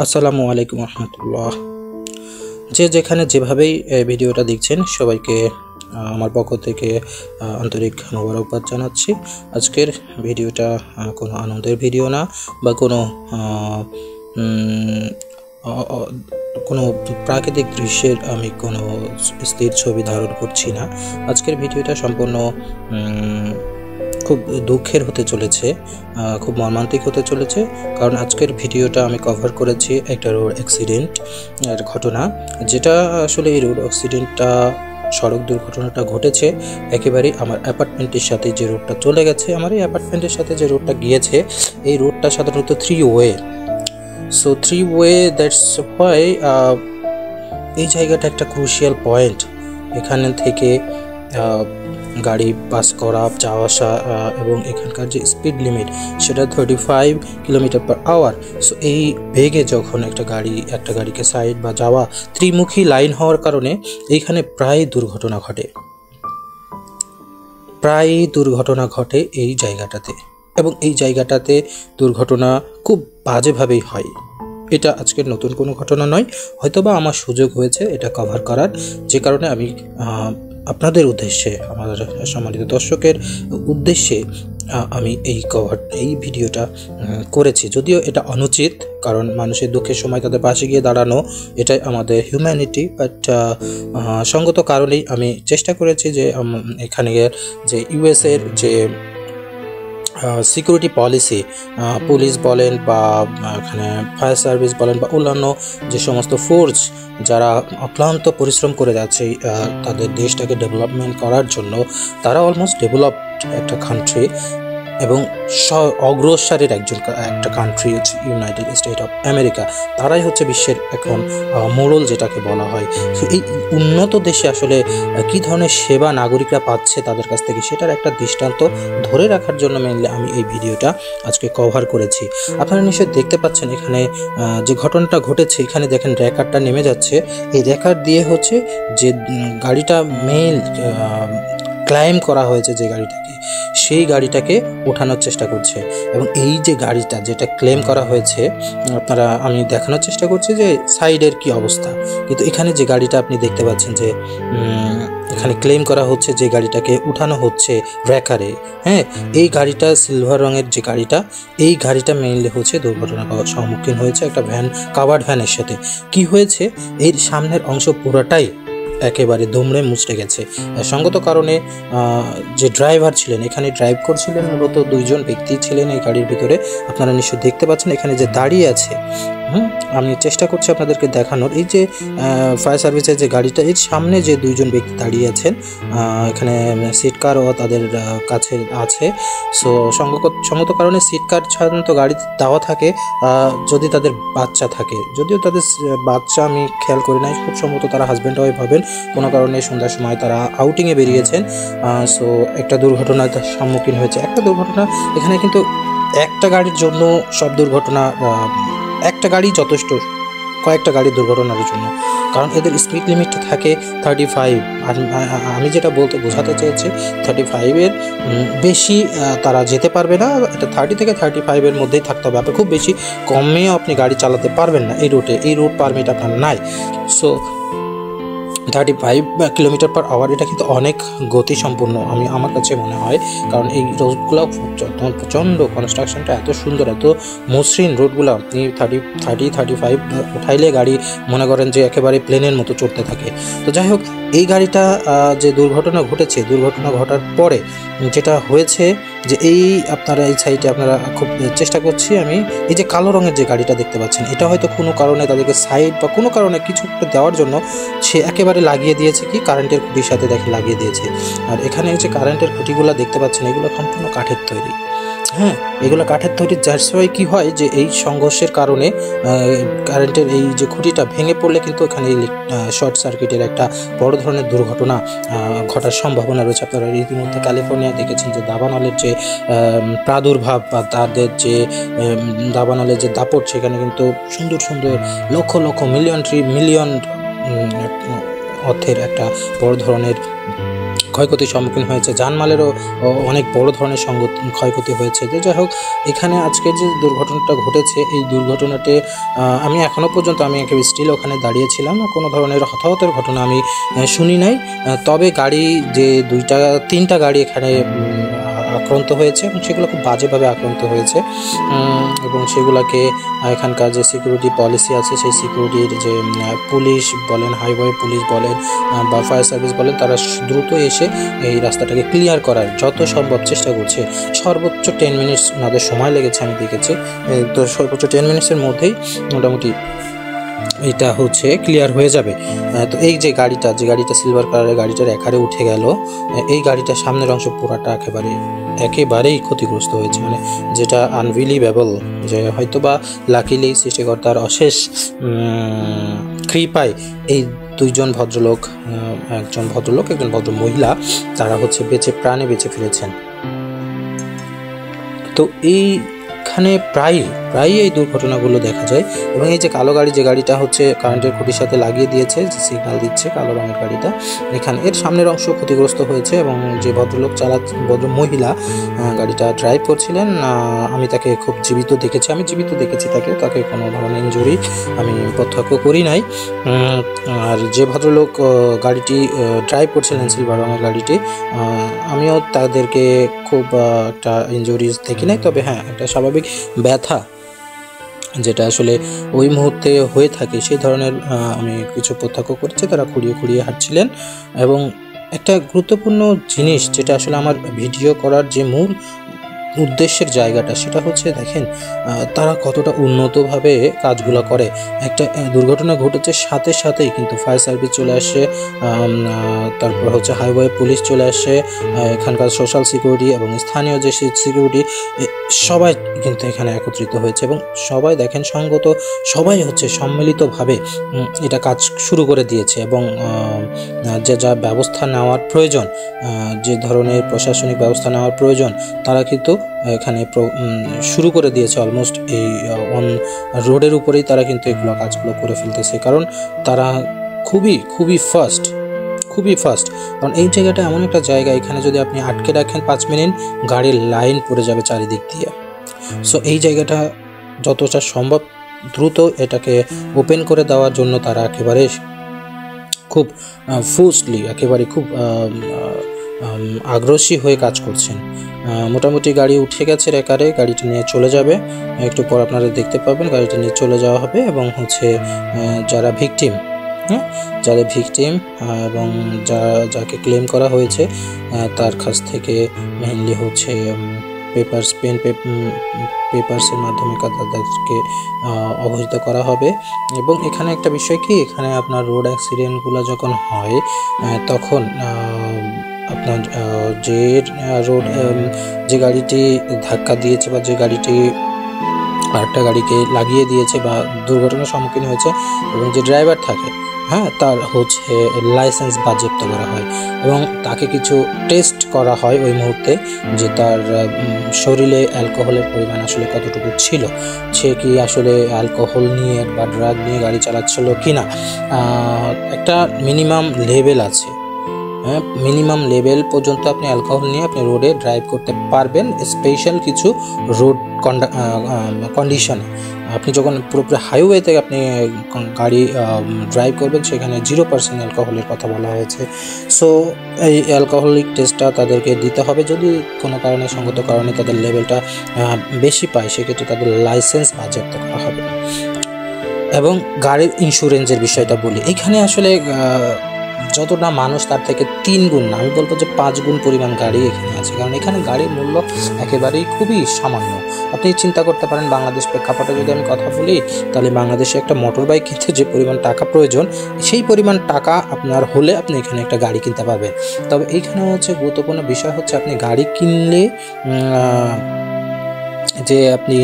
আসসালামু আলাইকুম রহমতুল্লাহ। যে যেখানে যেভাবেই ভিডিওটা দেখছেন সবাইকে আমার পক্ষ থেকে আন্তরিক মোবারকবাদ জানাচ্ছি। আজকের ভিডিওটা কোনো আনন্দের ভিডিও না বা কোনো প্রাকৃতিক দৃশ্যের আমি কোনো স্থির ছবি ধারণ করছি না। আজকের ভিডিওটা সম্পূর্ণ খুব দুঃখের হতে চলেছে, খুব মর্মান্তিক হতে চলেছে, কারণ আজকের ভিডিওটা আমি কভার করেছি একটা রোড অ্যাক্সিডেন্ট এর ঘটনা। যেটা আসলে এই রোড অ্যাক্সিডেন্টটা সড়ক দুর্ঘটনাটা ঘটেছে একেবারেই আমার অ্যাপার্টমেন্টের সাথে যে রোডটা চলে গেছে, আমার এই অ্যাপার্টমেন্টের সাথে যে রোডটা গিয়েছে এই রোডটা সাধারণত 3 way. So 3 way, that's why এই জায়গাটা একটা ক্রুশিয়াল পয়েন্ট। এখানে থেকে গাড়ি পাস করা, যাওয়া আসা এবং এখানকার যে স্পিড লিমিট সেটা 35 কিলোমিটার/আওয়ার। সো এই বেগে যখন একটা গাড়িকে সাইড বা যাওয়া ত্রিমুখী লাইন হওয়ার কারণে এইখানে প্রায় দুর্ঘটনা ঘটে এই জায়গাটাতে, এবং এই জায়গাটাতে দুর্ঘটনা খুব বাজেভাবেই হয়। এটা আজকের নতুন কোনো ঘটনা নয়, হয়তোবা আমার সুযোগ হয়েছে এটা কভার করার, যে কারণে আমি আপনাদের উদ্দেশ্যে, আমার সম্মানিত দর্শকের উদ্দেশ্যে আমি এই ভিডিওটা করেছি। যদিও এটা অনুচিত, কারণ মানুষের দুঃখের সময় তাদের পাশে গিয়ে দাঁড়ানো এটাই আমাদের হিউম্যানিটি, বাট সঙ্গত কারণেই আমি চেষ্টা করেছি যে এখানে যে ইউএসের যে সিকিউরিটি পলিসি, পুলিশ বলেন বা এখানে ফায়ার সার্ভিস বলেন বা অন্যান্য যে সমস্ত ফোর্স যারা অক্লান্ত পরিশ্রম করে যাচ্ছে তাদের দেশটাকে ডেভেলপমেন্ট করার জন্য, তারা অলমোস্ট ডেভেলপড একটা কান্ট্রি এবং অগ্রসরের একটা কান্ট্রি হচ্ছে ইউনাইটেড স্টেট অফ আমেরিকা। তারাই হচ্ছে বিশ্বের এখন মোড়ল যেটাকে বলা হয়। এই উন্নত দেশে আসলে কী ধরনের সেবা নাগরিকরা পাচ্ছে তাদের কাছ থেকে, সেটার একটা দৃষ্টান্ত ধরে রাখার জন্য মেনলি আমি এই ভিডিওটা আজকে কভার করেছি। আপনারা নিশ্চয়ই দেখতে পাচ্ছেন এখানে যে ঘটনাটা ঘটেছে, এখানে দেখেন র্যাকারটা নেমে যাচ্ছে। এই র্যাকার দিয়ে হচ্ছে যে গাড়িটা ক্লাইম করা হয়েছে, যে গাড়িটাকে, সেই গাড়িটাকে ওঠানোর চেষ্টা করছে। এবং এই যে গাড়িটা যেটা ক্লেম করা হয়েছে, আমি দেখানোর চেষ্টা করছি যে সাইডের কি অবস্থা। কিন্তু এখানে যে গাড়িটা আপনি দেখতে পাচ্ছেন যে এখানে ক্লেম করা হচ্ছে যে গাড়িটাকে উঠানো হচ্ছে র্যাকারে, হ্যাঁ, এই গাড়িটা সিলভার রঙের যে গাড়িটা, এই গাড়িটা মেইনলি হচ্ছে দুর্ঘটনার সম্মুখীন হয়েছে একটা কাভার্ড ভ্যানের সাথে। কি হয়েছে, এর সামনের অংশ পুরোটাই একেবারে দুমড়ে মুচড়ে গেছে। সঙ্গত কারণে যে ড্রাইভার ছিলেন, এখানে ড্রাইভ করছিলেন মূলত 2জন ব্যক্তি ছিলেন এই গাড়ির ভিতরে। আপনারা নিশ্চয়ই দেখতে পাচ্ছেন এখানে যে দাঁড়িয়ে আছে, আমি চেষ্টা করছি আপনাদেরকে দেখানোর। এই যে ফায়ার সার্ভিসের যে গাড়িটা, এর সামনে যে 2জন ব্যক্তি দাঁড়িয়ে আছেন, এখানে সিট কারও তাদের কাছে আছে। সো সঙ্গত কারণে সিট কার সাধারণত গাড়িতে দেওয়া থাকে যদি তাদের বাচ্চা থাকে। যদিও তাদের বাচ্চা আমি খেয়াল করি নাই, খুব সম্ভবত তারা হাজব্যান্ড ওয়াইফ হবেন। কোনো কারণে সন্ধ্যার সময় তারা আউটিংয়ে বেরিয়েছেন। সো একটা দুর্ঘটনার সম্মুখীন হয়েছে। একটা দুর্ঘটনা এখানে কিন্তু একটা গাড়ির জন্য সব দুর্ঘটনা, একটা গাড়ি যথেষ্ট কয়েকটা গাড়ির দুর্ঘটনার জন্য, কারণ এদের স্পিড লিমিটটা থাকে 35। আর আমি যেটা বোঝাতে চেয়েছি, 35-এর বেশি তারা যেতে পারবে না। এটা 30 থেকে 35-এর মধ্যেই থাকতে হবে। আপনি খুব বেশি কমেও আপনি গাড়ি চালাতে পারবেন না এই রুটে, এই রুট পারমিট আপনার নাই। সো 35 কিলোমিটার/আওয়ার এটা কিন্তু অনেক গতিসম্পন্ন আমার কাছে মনে হয়, কারণ এই রোডগুলো প্রচণ্ড, কনস্ট্রাকশনটা এত সুন্দর, এত মসৃণ রোডগুলো। আপনি 35 উঠাইলে গাড়ি মনে করেন যে একেবারে প্লেনের মতো চড়তে থাকে। তো যাই হোক, এই গাড়িটা যে দুর্ঘটনা ঘটার পরে যেটা হয়েছে যে আপনারা এই সাইডে আপনারা খুব চেষ্টা করছি আমি, এই যে কালো রঙের যে গাড়িটা দেখতে পাচ্ছেন, এটা হয়তো কোনো কারণে তাদেরকে সাইড বা কোনো কারণে কিছু একটা দেওয়ার জন্য সে একেবারে লাগিয়ে দিয়েছে, কি কারেন্টের খুঁটির সাথে লাগিয়ে দিয়েছে। আর এখানে যে কারেন্টের খুঁটিগুলো দেখতে পাচ্ছেন, এগুলো সম্পূর্ণ কাঠের তৈরি। হ্যাঁ, এগুলো কাঠের তৈরি, যার সময় কী হয় যে এই সংঘর্ষের কারণে কারেন্টের এই যে খুঁটিটা ভেঙে পড়লে কিন্তু এখানে শর্ট সার্কিটের একটা বড় ধরনের দুর্ঘটনা ঘটার সম্ভাবনা রয়েছে। আপনারা ইতিমধ্যে ক্যালিফোর্নিয়া দেখেছেন যে দাবানলের যে প্রাদুর্ভাব বা তাদের যে দাবানলের যে দাপট, সেখানে কিন্তু সুন্দর সুন্দর লক্ষ লক্ষ মিলিয়ন অর্থের একটা বড় ধরনের ক্ষয়ক্ষতির সম্মুখীন হয়েছে, জানমালেরও অনেক বড় ধরনের ক্ষয়ক্ষতি হয়েছে। যে যাই হোক, এখানে আজকের যে দুর্ঘটনাটা ঘটেছে, এই দুর্ঘটনাতে আমি এখনও পর্যন্ত আমি স্টিল ওখানে দাঁড়িয়েছিলাম, কোনো ধরনের হতাহতের ঘটনা আমি শুনি নাই। তবে গাড়ি যে 3টা গাড়ি এখানে আক্রান্ত হয়েছে এবং সেগুলো খুব বাজেভাবে আক্রান্ত হয়েছে, এবং সেগুলোকে এখানকার যে সিকিউরিটি পলিসি আছে, সেই সিকিউরিটির যে পুলিশ বলেন, হাইওয়ে পুলিশ বলেন বা ফায়ার সার্ভিস বলেন, তারা দ্রুত এসে এই রাস্তাটাকে ক্লিয়ার করার যত সম্ভব চেষ্টা করছে। সর্বোচ্চ 10 মিনিটস ওনাদের সময় লেগেছে আমি দেখেছি। তো সর্বোচ্চ 10 মিনিটসের মধ্যেই মোটামুটি এটা ক্লিয়ার হয়ে যাবে। তো এই যে গাড়িটা সিলভার কালারের গাড়িটার একারে উঠে গেল, এই গাড়িটার সামনের অংশ পুরাটা একেবারেই ক্ষতিগ্রস্ত হয়েছে, মানে যেটা আনবিলিভেবল, যে হয়তো বা লাকিলি সৃষ্টিকর্তার অশেষ কৃপায় এই দুইজন ভদ্রলোক, একজন ভদ্র মহিলা, তারা প্রাণে বেঁচে ফিরেছেন। তো এইখানে প্রায় এই দুর্ঘটনাগুলো দেখা যায়। এবং এই যে কালো গাড়ি, যে গাড়িটা কারেন্টের খুঁটির সাথে লাগিয়ে দিয়েছে, যে সিগন্যাল দিচ্ছে, কালো রঙের গাড়িটা, এখানে এর সামনের অংশ ক্ষতিগ্রস্ত হয়েছে। এবং যে ভদ্র মহিলা গাড়িটা ড্রাইভ করছিলেন, আমি তাকে খুব জীবিত দেখেছি তাকে কোনো ধরনের ইনজুরি আমি প্রত্যক্ষ করি নাই। আর যে ভদ্রলোক গাড়িটি ড্রাইভ করছিলেন, সিলভার রঙের গাড়িটি, আমিও তাদেরকে খুব একটা ইনজুরিজ দেখি নাই। তবে হ্যাঁ, একটা স্বাভাবিক ব্যথা যেটা ওই মুহূর্তে হয়ে থাকে, সেই ধরনের আমি কিছু প্রত্যক্ষ করেছি। তারা খুঁড়িয়ে হাঁটছিলেন। এবং একটা গুরুত্বপূর্ণ জিনিস যেটা আমার ভিডিও করার যে মূল উদ্দেশ্যের জায়গাটা, সেটা দেখেন তারা কতটা উন্নতভাবে কাজগুলো করে। একটা দুর্ঘটনা ঘটেছে, সাথে সাথেই কিন্তু ফায়ার সার্ভিস চলে আসে, তারপর হাইওয়ে পুলিশ চলে আসে, এখানকার সোশ্যাল সিকিউরিটি এবং স্থানীয় যে সিকিউরিটি, সবাই কিন্তু এখানে একত্রিত হয়েছে। এবং সবাই দেখেন সঙ্গত, সবাই সম্মিলিতভাবে এটা কাজ শুরু করে দিয়েছে। এবং যা ব্যবস্থা নেওয়ার প্রয়োজন, যে ধরনের প্রশাসনিক ব্যবস্থা নেওয়ার প্রয়োজন, তারা কিন্তু এখানে শুরু করে দিয়েছে। অলমোস্ট এই অন রোডের উপরেই তারা কিন্তু এগুলো কাজগুলো করে ফেলতেছে, কারণ তারা খুবই ফাস্ট। কারণ এই জায়গাটা এমন একটা জায়গা, এখানে যদি আপনি আটকে রাখেন 5 মিনিট, গাড়ির লাইন পড়ে যাবে চারিদিক দিয়ে। সো এই জায়গাটা যতটা সম্ভব দ্রুত এটাকে ওপেন করে দেওয়ার জন্য তারা একেবারে খুব ফোর্সলি, একেবারে খুব আগ্রহী হয়ে কাজ করছেন। মোটামুটি গাড়ি উঠে গেছে রেকারে, গাড়িটা নিয়ে চলে যাবে। একটু পর আপনারা দেখতে পাবেন গাড়িটা নিয়ে চলে যাওয়া হবে। এবং যারা ভিকটিম, এবং যাকে ক্লেম করা হয়েছে, তার কাছ থেকে মেইনলি পেপারসের মাধ্যমে তাদেরকে অবহিত করা হবে। এবং এখানে একটা বিষয় কি, এখানে আপনার রোড অ্যাক্সিডেন্টগুলো যখন হয়, তখন আপনার যে গাড়িটি ধাক্কা দিয়েছে বা যে গাড়িটি আরেকটা গাড়িকে লাগিয়ে দিয়েছে বা দুর্ঘটনার সম্মুখীন হয়েছে, এবং যে ড্রাইভার থাকে, তার লাইসেন্স বাজেয়াপ্ত করা হয় এবং তাকে কিছু টেস্ট করা হয় ওই মুহূর্তে, যে তার শরীরে অ্যালকোহলের পরিমাণ কতটুকু ছিল, সে কি অ্যালকোহল নিয়ে বা ড্রাগ নিয়ে গাড়ি চালাচ্ছিল কিনা। একটা মিনিমাম লেভেল আছে, মিনিমাম লেভেল পর্যন্ত আপনি অ্যালকোহল নিয়ে আপনি রোডে ড্রাইভ করতে পারবেন, স্পেশাল কিছু রোড কন্ডিশনে। আপনি যখন পুরোপুরি হাইওয়েতে আপনি গাড়ি ড্রাইভ করবেন, সেখানে 0% অ্যালকোহলের কথা বলা হয়েছে। সো এই অ্যালকোহলিক টেস্টটা তাদেরকে দিতে হবে। যদি কোনো কারণে, সঙ্গত কারণে তাদের লেভেলটা বেশি পায়, সেক্ষেত্রে তাদের লাইসেন্স বাজেয়াপ্ত করা হবে। এবং গাড়ির ইন্স্যুরেন্সের বিষয়টা বলি, এখানে যতটা মানুষ তার থেকে 3 গুণ না, আমি বলবো যে 5 গুণ পরিমাণ গাড়ি এখানে আছে। কারণ এখানে গাড়ির মূল্য একেবারেই খুবই সামান্য। আপনি চিন্তা করতে পারেন, বাংলাদেশ প্রেক্ষাপটে যদি আমি কথা বলি, তাহলে বাংলাদেশে একটা মোটর বাইক কিনতে যে পরিমাণ টাকা প্রয়োজন, সেই পরিমাণ টাকা আপনার হলে আপনি এখানে একটা গাড়ি কিনতে পারবেন। তবে এইখানে গুরুত্বপূর্ণ বিষয় আপনি গাড়ি কিনলে যে আপনি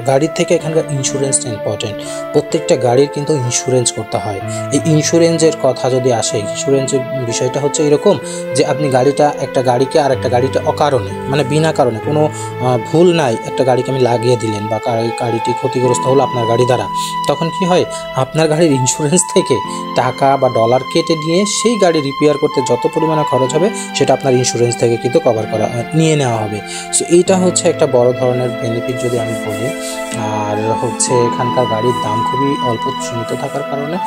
গাড়ির থেকে এখানকার ইন্স্যুরেন্সটা ইম্পর্টেন্ট। প্রত্যেকটা গাড়ির কিন্তু ইন্স্যুরেন্স করতে হয়। এই ইন্স্যুরেন্সের কথা যদি আসে, ইন্স্যুরেন্সের বিষয়টা হচ্ছে এরকম যে আপনি একটা গাড়িকে আর একটা গাড়িটা অকারণে মানে বিনা কারণে কোনো ভুল নাই একটা গাড়িকে আমি লাগিয়ে দিলেন বা গাড়িটি ক্ষতিগ্রস্ত হলো আপনার গাড়ি দ্বারা, তখন কি হয় আপনার গাড়ির ইন্স্যুরেন্স থেকে টাকা বা ডলার কেটে নিয়ে সেই গাড়ি রিপেয়ার করতে যত পরিমাণে খরচ হবে সেটা আপনার ইন্স্যুরেন্স থেকে কিন্তু কভার করা নিয়ে নেওয়া হবে। সো এইটা হচ্ছে একটা বড় ধরনের বেনিফিট যদি আমি বলি। আর হচ্ছে এখানকার গাড়ির দাম খুবই অল্প সীমিত থাকার কারণে